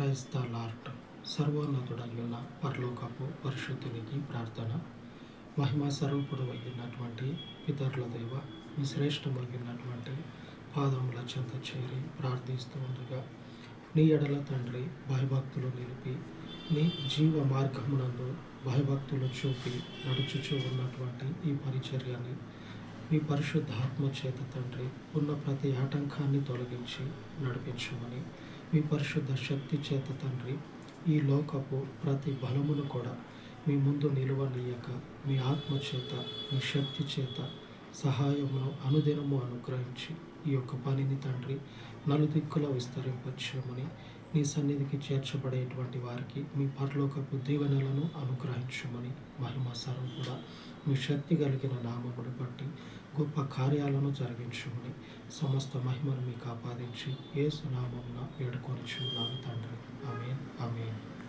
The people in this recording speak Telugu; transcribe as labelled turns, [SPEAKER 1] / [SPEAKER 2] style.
[SPEAKER 1] Praise the lord. సర్వోన్నతుడైన పరలోకపు పరిశుద్ధునికి ప్రార్థన. మహిమ స్వరూపుడు అయినటువంటి పితరుల దేవ, మీ శ్రేష్టమైనటువంటి పాదముల చెంత చేరి ప్రార్థిస్తూ ఉండగా, నీ ఎడల తండ్రి భయభక్తులు నిలిపి, నీ జీవ మార్గమునందు భయభక్తులు చూపి నడుచుచూ ఉన్నటువంటి ఈ పరిచర్యని మీ పరిశుద్ధాత్మ చేత తండ్రి ఉన్న ప్రతి ఆటంకాన్ని తొలగించి నడిపించమని, మీ పరిశుద్ధ శక్తి చేత తండ్రి ఈ లోకపు ప్రతి బలమును కూడా మీ ముందు నిలువనీయక, మీ ఆత్మ చేత, మీ శక్తి చేత సహాయమును అనుదినము అనుగ్రహించి ఈ యొక్క పనిని తండ్రి నలుదిక్కుల విస్తరింపచేయమని, నీ సన్నిధికి చేర్చబడేటువంటి వారికి మీ పరలోకపు దీవెనలను అనుగ్రహించమని, మహిమ స్వరూపుడా మీ శక్తి కలిగిన నామమును బట్టి గొప్ప కార్యాలను జరిగించమని, సమస్త మహిమను మీకు ఆపాదించి యేసు నామమున వేడుకొనుచున్నాను తండ్రి.